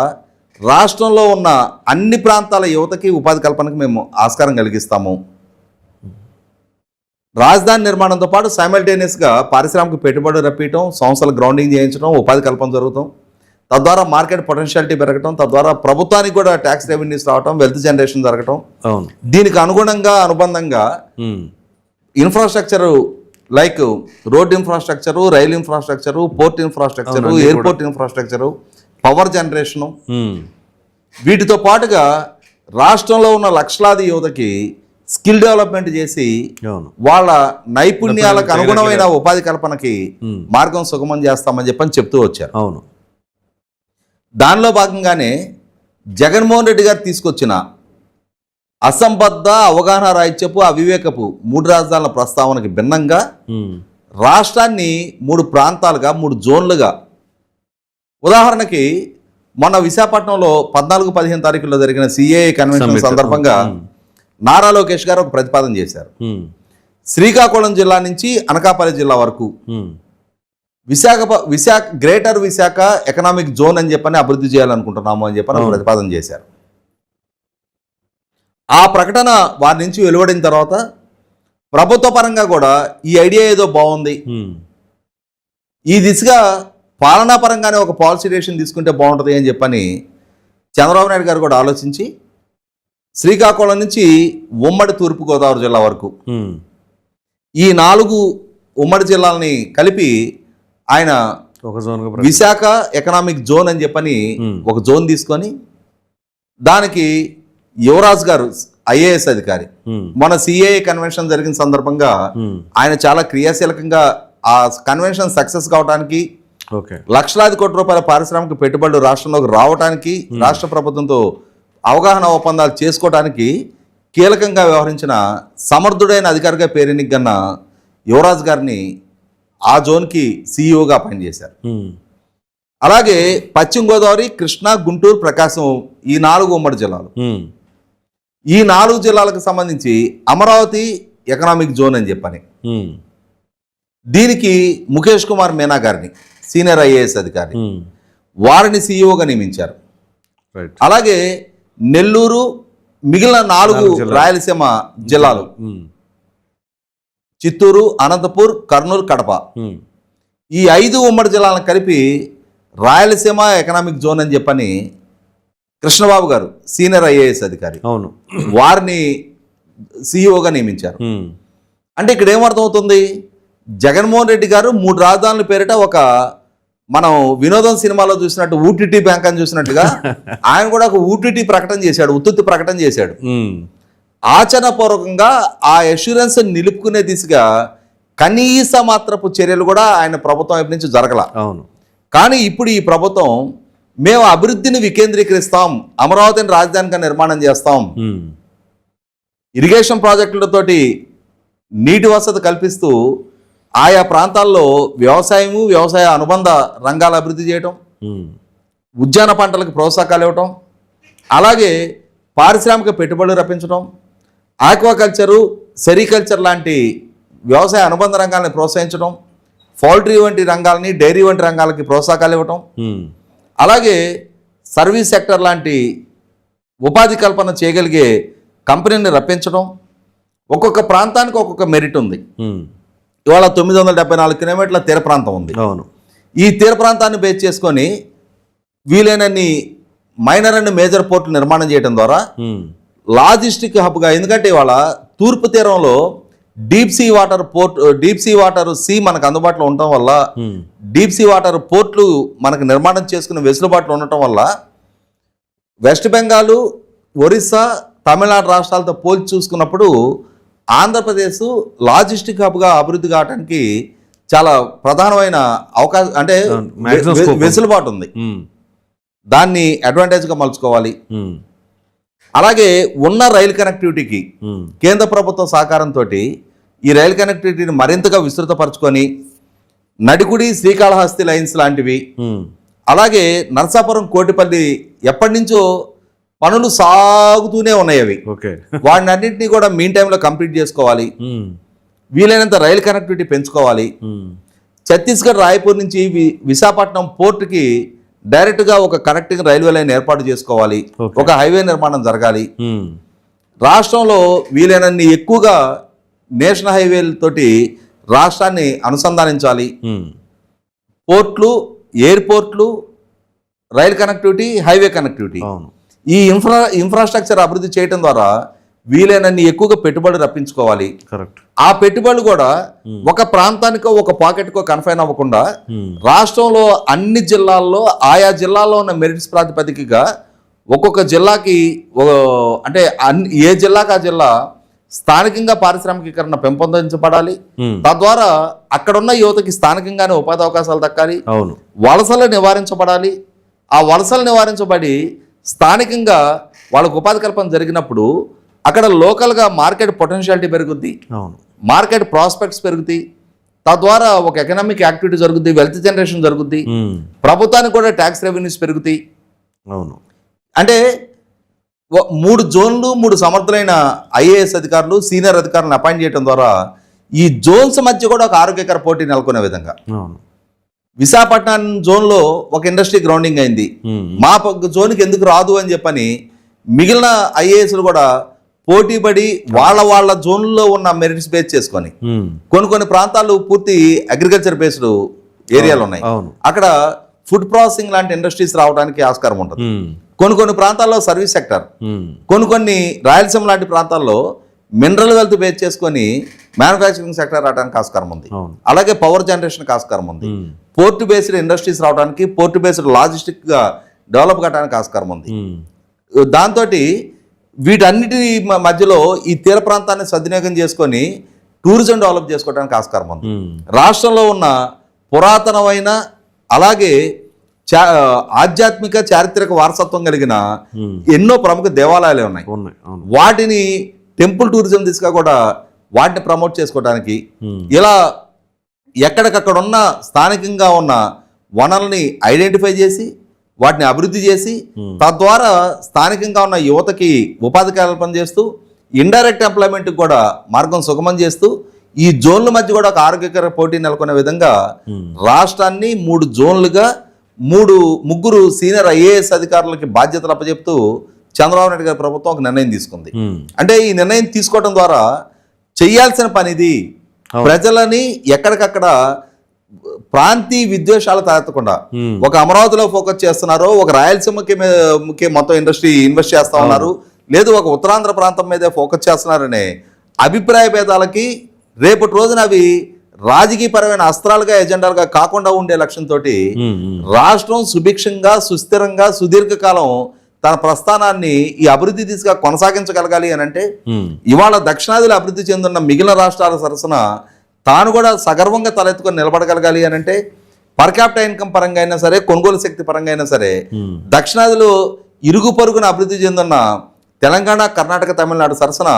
రాష్ట్రంలో ఉన్న అన్ని ప్రాంతాల యువతకి ఉపాధి కల్పనకు మేము ఆస్కారం కలిగిస్తాము. రాజధాని నిర్మాణంతో పాటు సైమల్టేనియస్గా పారిశ్రామిక పెట్టుబడులు రప్పించడం, సంస్థల గ్రౌండింగ్ చేయించడం, ఉపాధి కల్పన జరుగుతాం. తద్వారా మార్కెట్ పొటెన్షియాలిటీ పెరగటం, తద్వారా ప్రభుత్వానికి కూడా ట్యాక్స్ రెవెన్యూస్ రావటం, వెల్త్ జనరేషన్ జరగటం. దీనికి అనుబంధంగా infrastructure like road infrastructure, rail infrastructure, port infrastructure, airport infrastructure, power generation, వీటితో పాటుగా రాష్ట్రంలో ఉన్న లక్షలాది యువతకి స్కిల్ డెవలప్మెంట్ చేసి వాళ్ళ నైపుణ్యాలకు అనుగుణమైన ఉపాధి కల్పనకి మార్గం సుగమం చేస్తామని చెప్తూ వచ్చారు. అవును. దానిలో భాగంగానే జగన్మోహన్ రెడ్డి గారు తీసుకొచ్చిన అసంబద్ధ, అవగాహన రాహిత్యపు, అవివేకపు 3 రాజధానుల ప్రస్తావనకి భిన్నంగా రాష్ట్రాన్ని 3 ప్రాంతాలుగా, 3 జోన్లుగా, ఉదాహరణకి మొన్న విశాఖపట్నంలో 14-15 తారీఖుల్లో జరిగిన సిఏఏ కన్వెన్షన్ సందర్భంగా నారా లోకేష్ గారు ఒక ప్రతిపాదన చేశారు. శ్రీకాకుళం జిల్లా నుంచి అనకాపల్లి జిల్లా వరకు గ్రేటర్ విశాఖ ఎకనామిక్ జోన్ అని చెప్పని అభివృద్ధి చేయాలనుకుంటున్నాము అని చెప్పని ప్రతిపాదన చేశారు. ఆ ప్రకటన వారి నుంచి వెలువడిన తర్వాత ప్రభుత్వ పరంగా కూడా ఈ ఐడియా ఏదో బాగుంది, ఈ దిశగా పాలనా పరంగానే ఒక పాలసీ డెసిషన్ తీసుకుంటే బాగుంటుంది అని చెప్పని చంద్రబాబు నాయుడు గారు కూడా ఆలోచించి శ్రీకాకుళం నుంచి ఉమ్మడి తూర్పుగోదావరి జిల్లా వరకు ఈ 4 ఉమ్మడి జిల్లాలని కలిపి ఆయన విశాఖ ఎకనామిక్ జోన్ అని చెప్పని ఒక జోన్ తీసుకొని దానికి యువరాజ్ గారు ఐఏఎస్ అధికారి మన సిఏఏ కన్వెన్షన్ జరిగిన సందర్భంగా ఆయన చాలా క్రియాశీలకంగా ఆ కన్వెన్షన్ సక్సెస్ కావడానికి, లక్షలాది కోట్ల రూపాయల పారిశ్రామిక పెట్టుబడులు రాష్ట్రంలోకి రావడానికి, రాష్ట్ర ప్రభుత్వంతో అవగాహన ఒప్పందాలు చేసుకోవడానికి కీలకంగా వ్యవహరించిన సమర్థుడైన అధికారిగా పేరెనికన్న యువరాజ్ గారిని ఆ జోన్కి సీఈఓగా అపాయింట్ చేశారు. అలాగే పశ్చిమ గోదావరి, కృష్ణా, గుంటూరు, ప్రకాశం ఈ 4 ఉమ్మడి జిల్లాలు. ఈ 4 జిల్లాలకు సంబంధించి అమరావతి ఎకనామిక్ జోన్ అని చెప్పని దీనికి ముఖేష్ కుమార్ మీనా గారిని సీనియర్ ఐఏఎస్ అధికారి వారిని సీఈఓగా నియమించారు. అలాగే నెల్లూరు, మిగిలిన 4 రాయలసీమ జిల్లాలు చిత్తూరు, అనంతపూర్, కర్నూలు, కడప ఈ 5 ఉమ్మడి జిల్లాలను కలిపి రాయలసీమ ఎకనామిక్ జోన్ అని చెప్పని కృష్ణబాబు గారు సీనియర్ ఐఏఎస్ అధికారి అవును వారిని సీఈఓగా నియమించారు. అంటే ఇక్కడ ఏమర్థమవుతుంది, జగన్మోహన్ రెడ్డి గారు 3 రాజధానుల పేరిట ఒక మనం వినోదం సినిమాలో చూసినట్టు ఊటీటీ బ్యాంక్ అని చూసినట్టుగా ఆయన కూడా ఒక ఊటీటీ ప్రకటన చేశాడు, ఉత్తుత్తి ప్రకటన చేశాడు. ఆచరణపూర్వకంగా ఆ అష్యూరెన్స్ నిలుపుకునే దిశగా కనీస మాత్రపు చర్యలు కూడా ఆయన ప్రభుత్వం వైపు నుంచి జరగల. అవును. కానీ ఇప్పుడు ఈ ప్రభుత్వం మేము అభివృద్ధిని వికేంద్రీకరిస్తాం, అమరావతిని రాజధానిగా నిర్మాణం చేస్తాం, ఇరిగేషన్ ప్రాజెక్టులతోటి నీటి వసతి కల్పిస్తూ ఆయా ప్రాంతాల్లో వ్యవసాయము, వ్యవసాయ అనుబంధ రంగాల అభివృద్ధి చేయటం, ఉద్యాన పంటలకు ప్రోత్సాహకాలు ఇవ్వటం, అలాగే పారిశ్రామిక పెట్టుబడులు రప్పించడం, ఆక్వాకల్చరు, సెరికల్చర్ లాంటి వ్యవసాయ అనుబంధ రంగాలను ప్రోత్సహించడం, పౌల్ట్రీ వంటి రంగాలని, డైరీ వంటి రంగాలకి ప్రోత్సాహకాలు ఇవ్వటం, అలాగే సర్వీస్ సెక్టర్ లాంటి ఉపాధి కల్పన చేయగలిగే కంపెనీని రప్పించడం. ఒక్కొక్క ప్రాంతానికి ఒక్కొక్క మెరిట్ ఉంది. ఇవాళ 974 కిలోమీటర్ల తీర ప్రాంతం ఉంది. అవును. ఈ తీర ప్రాంతాన్ని బేస్ చేసుకొని వీలైనన్ని మైనర్ అండ్ మేజర్ పోర్టులు నిర్మాణం చేయడం ద్వారా లాజిస్టిక్ హబ్గా, ఎందుకంటే ఇవాళ తూర్పు తీరంలో deep sea water port, deep sea water see మనకు అందుబాటులో ఉండటం వల్ల, డీప్ సీ వాటర్ పోర్ట్లు మనకు నిర్మాణం చేసుకునే వెసులుబాట్లు ఉండటం వల్ల వెస్ట్ బెంగాల్, ఒరిస్సా, తమిళనాడు రాష్ట్రాలతో పోల్చి చూసుకున్నప్పుడు ఆంధ్రప్రదేశ్ లాజిస్టిక్ హబ్గా అభివృద్ధి కావడానికి చాలా ప్రధానమైన అవకాశం, అంటే వెసులుబాటు ఉంది. దాన్ని అడ్వాంటేజ్గా మలుచుకోవాలి. అలాగే ఉన్న రైలు కనెక్టివిటీకి కేంద్ర ప్రభుత్వ సహకారంతో ఈ రైలు కనెక్టివిటీని మరింతగా విస్తృతపరచుకొని నడికుడి, శ్రీకాళహస్తి లైన్స్ లాంటివి, అలాగే నరసాపురం, కోటిపల్లి ఎప్పటి నుంచో పనులు సాగుతూనే ఉన్నాయి. అవి వాటిని అన్నింటినీ కూడా మీన్ టైంలో కంప్లీట్ చేసుకోవాలి. వీలైనంత రైలు కనెక్టివిటీ పెంచుకోవాలి. ఛత్తీస్గఢ్ రాయ్పూర్ నుంచి విశాఖపట్నం పోర్టుకి డైరెక్ట్గా ఒక కనెక్టింగ్ రైల్వే లైన్ ఏర్పాటు చేసుకోవాలి. ఒక హైవే నిర్మాణం జరగాలి. రాష్ట్రంలో వీలైనన్ని ఎక్కువగా నేషనల్ హైవేలతోటి రాష్ట్రాన్ని అనుసంధానించాలి. పోర్ట్లు, ఎయిర్పోర్ట్లు, రైల్ కనెక్టివిటీ, హైవే కనెక్టివిటీ, ఈ ఇన్ఫ్రాస్ట్రక్చర్ అభివృద్ధి చేయడం ద్వారా వీలైనన్ని ఎక్కువగా పెట్టుబడులు రప్పించుకోవాలి. ఆ పెట్టుబడులు కూడా ఒక ప్రాంతానికో ఒక పాకెట్కో కన్ఫైన్ అవ్వకుండా రాష్ట్రంలో అన్ని జిల్లాల్లో ఆయా జిల్లాల్లో ఉన్న మెరిట్స్ ప్రాతిపదికగా ఒక్కొక్క జిల్లాకి, అంటే ఏ జిల్లాకి ఆ జిల్లా స్థానికంగా పారిశ్రామికీకరణ పెంపొందించబడాలి. తద్వారా అక్కడున్న యువతకి స్థానికంగానే ఉపాధి అవకాశాలు దక్కాలి. వలసలు నివారించబడాలి. ఆ వలసలు నివారించబడి స్థానికంగా వాళ్ళకు ఉపాధి కల్పన జరిగినప్పుడు అక్కడ లోకల్గా మార్కెట్ పొటెన్షియాలిటీ పెరుగుద్ది, మార్కెట్ ప్రాస్పెక్ట్స్ పెరుగుతాయి. తద్వారా ఒక ఎకనామిక్ యాక్టివిటీ జరుగుద్ది, వెల్త్ జనరేషన్ జరుగుద్ది, ప్రభుత్వానికి కూడా ట్యాక్స్ రెవెన్యూస్ పెరుగుతాయి. అంటే 3 జోన్లు, 3 సమర్థులైన ఐఏఎస్ అధికారులు, సీనియర్ అధికారులను అపాయింట్ చేయడం ద్వారా ఈ జోన్స్ మధ్య కూడా ఒక ఆరోగ్యకర పోటీ నెలకొనే విధంగా విశాఖపట్నం జోన్లో ఒక ఇండస్ట్రీ గ్రౌండింగ్ అయింది. మా జోన్కి ఎందుకు రాదు అని చెప్పని మిగిలిన ఐఏఎస్లు కూడా పోటీపడి వాళ్ళ జోన్లో ఉన్న మెరిట్స్ బేస్ చేసుకొని కొన్ని ప్రాంతాలు పూర్తి అగ్రికల్చర్ బేస్డ్ ఏరియాలు ఉన్నాయి. అక్కడ ఫుడ్ ప్రాసెసింగ్ లాంటి ఇండస్ట్రీస్ రావడానికి ఆస్కారం ఉంటుంది. కొన్ని ప్రాంతాల్లో సర్వీస్ సెక్టర్, కొన్ని రాయలసీమ లాంటి ప్రాంతాల్లో మినరల్ వెల్త్ బేస్ చేసుకొని మ్యానుఫ్యాక్చరింగ్ సెక్టర్ రావడానికి ఆస్కారం ఉంది. అలాగే పవర్ జనరేషన్కి ఆస్కారం ఉంది. పోర్ట్ బేస్డ్ ఇండస్ట్రీస్ రావడానికి, పోర్ట్ బేస్డ్ లాజిస్టిక్గా డెవలప్ కావడానికి ఆస్కారం ఉంది. దాంతో వీటన్నిటి మధ్యలో ఈ తీర ప్రాంతాన్ని సద్వినియోగం చేసుకొని టూరిజం డెవలప్ చేసుకోవడానికి ఆస్కారం ఉంది. రాష్ట్రంలో ఉన్న పురాతనమైన అలాగే ఆధ్యాత్మిక చారిత్రక వారసత్వం కలిగిన ఎన్నో ప్రముఖ దేవాలయాలు ఉన్నాయి. వాటిని టెంపుల్ టూరిజం దిశగా కూడా వాటిని ప్రమోట్ చేసుకోవడానికి ఇలా ఎక్కడికక్కడ ఉన్న స్థానికంగా ఉన్న వనరుల్ని ఐడెంటిఫై చేసి వాటిని అభివృద్ధి చేసి తద్వారా స్థానికంగా ఉన్న యువతకి ఉపాధి కల్పన చేస్తూ ఇండైరెక్ట్ ఎంప్లాయ్మెంట్కి కూడా మార్గం సుగమం చేస్తూ ఈ జోన్ల మధ్య కూడా ఒక ఆరోగ్యకర పోటీ నెలకొనే విధంగా రాష్ట్రాన్ని 3 జోన్లుగా ముగ్గురు సీనియర్ ఐఏఎస్ అధికారులకి బాధ్యతలు అప్పచెప్తూ చంద్రబాబు నాయుడు గారి ప్రభుత్వం ఒక నిర్ణయం తీసుకుంది. అంటే ఈ నిర్ణయం తీసుకోవడం ద్వారా చేయాల్సిన పనిది ప్రజలని ఎక్కడికక్కడ ప్రాంతీయ విద్వేషాలు తలెత్తకుండా ఒక అమరావతిలో ఫోకస్ చేస్తున్నారు, ఒక రాయలసీమకి మొత్తం ఇండస్ట్రీ ఇన్వెస్ట్ చేస్తా ఉన్నారు, లేదు ఒక ఉత్తరాంధ్ర ప్రాంతం మీదే ఫోకస్ చేస్తున్నారనే అభిప్రాయ భేదాలకి రేపటి రోజున అవి రాజకీయపరమైన అస్త్రాలుగా ఎజెండాలుగా కాకుండా ఉండే లక్ష్యంతో రాష్ట్రం సుభిక్షంగా సుస్థిరంగా సుదీర్ఘకాలం తన ప్రస్థానాన్ని ఈ అభివృద్ధి దిశగా కొనసాగించగలగాలి అని అంటే ఇవాళ దక్షిణాదిలో అభివృద్ధి చెందున్న మిగిలిన రాష్ట్రాల సరసన తాను కూడా సగర్వంగా తలెత్తుకొని నిలబడగలగాలి అని అంటే పర్ క్యాపిటల్ ఇన్కమ్ పరంగా అయినా సరే, కొనుగోలు శక్తి పరంగా అయినా సరే దక్షిణాదిలో ఇరుగు పొరుగున అభివృద్ధి చెందున్న తెలంగాణ, కర్ణాటక, తమిళనాడు సరసన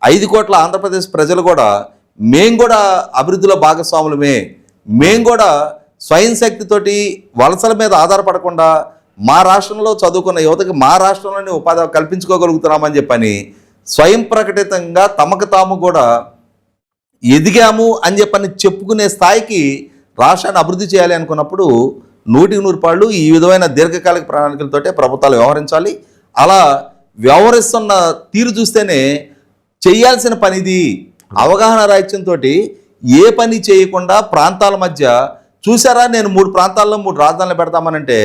5 కోట్ల ఆంధ్రప్రదేశ్ ప్రజలు కూడా మేం కూడా అభివృద్ధిలో భాగస్వాములమే, మేం కూడా స్వయం శక్తితోటి వలసల మీద ఆధారపడకుండా మా రాష్ట్రంలో చదువుకున్న యువతకి మా రాష్ట్రంలోనే ఉపాధి కల్పించుకోగలుగుతున్నామని చెప్పని స్వయం ప్రకటితంగా తమకు తాము కూడా ఎదిగాము అని చెప్పని చెప్పుకునే స్థాయికి రాష్ట్రాన్ని అభివృద్ధి చేయాలి అనుకున్నప్పుడు 100% ఈ విధమైన దీర్ఘకాలిక ప్రణాళికలతోటే ప్రభుత్వాలు వ్యవహరించాలి. అలా వ్యవహరిస్తున్న తీరు చూస్తేనే చేయాల్సిన పనిది. అవగాహన రాహిత్యంతో ఏ పని చేయకుండా ప్రాంతాల మధ్య చూసారా, నేను 3 ప్రాంతాల్లో 3 రాజధానులు పెడతామనంటే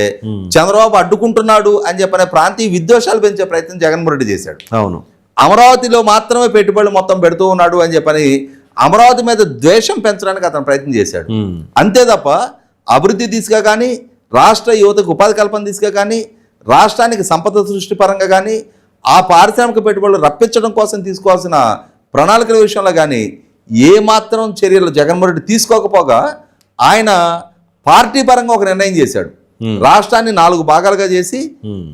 చంద్రబాబు అడ్డుకుంటున్నాడు అని చెప్పనే ప్రాంతీయ విద్వేషాలు పెంచే ప్రయత్నం జగన్మోహన్ రెడ్డి చేశాడు. అవును, అమరావతిలో మాత్రమే పెట్టుబడులు మొత్తం పెడుతూ ఉన్నాడు అని చెప్పని అమరావతి మీద ద్వేషం పెంచడానికి అతను ప్రయత్నం చేశాడు. అంతే తప్ప అభివృద్ధి దిశగా కానీ, రాష్ట్ర యువతకు ఉపాధి కల్పన దిశగా కానీ, రాష్ట్రానికి సంపద సృష్టి పరంగా కానీ, ఆ పారిశ్రామిక పెట్టుబడులు రప్పించడం కోసం తీసుకోవాల్సిన ప్రణాళికల విషయంలో కానీ ఏమాత్రం చర్యలు జగన్మోహన్ రెడ్డి తీసుకోకపోగా ఆయన పార్టీ పరంగా ఒక నిర్ణయం చేశాడు. రాష్ట్రాన్ని 4 భాగాలుగా చేసి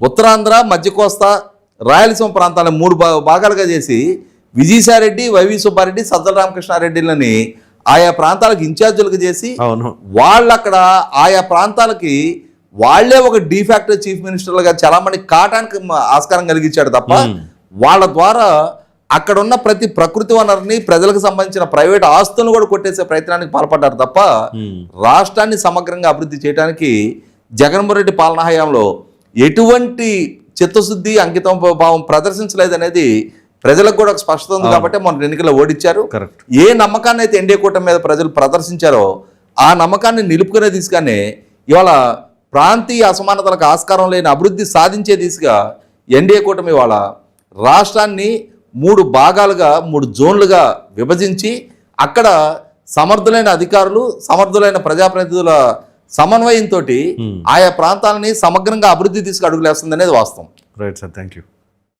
ఉత్తరాంధ్ర, మధ్య కోస్తా, రాయలసీమ ప్రాంతాలను 3 భాగాలుగా చేసి విజయసాయిరెడ్డి, వైవి సుబ్బారెడ్డి, సజ్జల రామకృష్ణారెడ్డిలని ఆయా ప్రాంతాలకు ఇన్ఛార్జీలకు చేసి వాళ్ళు అక్కడ ఆయా ప్రాంతాలకి వాళ్లే ఒక డిఫాక్టో చీఫ్ మినిస్టర్లుగా చలామణి కాటానికి ఆస్కారం కలిగించాడు తప్ప వాళ్ళ ద్వారా అక్కడ ఉన్న ప్రతి ప్రకృతి వనరుని, ప్రజలకు సంబంధించిన ప్రైవేట్ ఆస్తులను కూడా కొట్టేసే ప్రయత్నానికి పాల్పడ్డారు తప్ప రాష్ట్రాన్ని సమగ్రంగా అభివృద్ధి చేయడానికి జగన్మోహన్ రెడ్డి పాలనా హయాంలో ఎటువంటి చిత్తశుద్ధి, అంకితం భావం ప్రదర్శించలేదనేది ప్రజలకు కూడా ఒక స్పష్టత ఉంది. కాబట్టి మొన్న ఎన్నికల్లో ఓడించారు. ఏ నమ్మకాన్ని అయితే ఎన్డీఏ కూటమి మీద ప్రజలు ప్రదర్శించారో ఆ నమ్మకాన్ని నిలుపుకునే దిశగానే ఇవాళ ప్రాంతీయ అసమానతలకు ఆస్కారం లేని అభివృద్ధి సాధించే దిశగా ఎన్డీఏ కూటమి ఇవాళ రాష్ట్రాన్ని 3 భాగాలుగా 3 జోన్లుగా విభజించి అక్కడ సమర్థులైన అధికారులు, సమర్థులైన ప్రజాప్రతినిధుల సమన్వయంతో ఆయా ప్రాంతాలని సమగ్రంగా అభివృద్ధి దిశగా అడుగులేస్తుంది అనేది వాస్తవం. Right sir, thank you.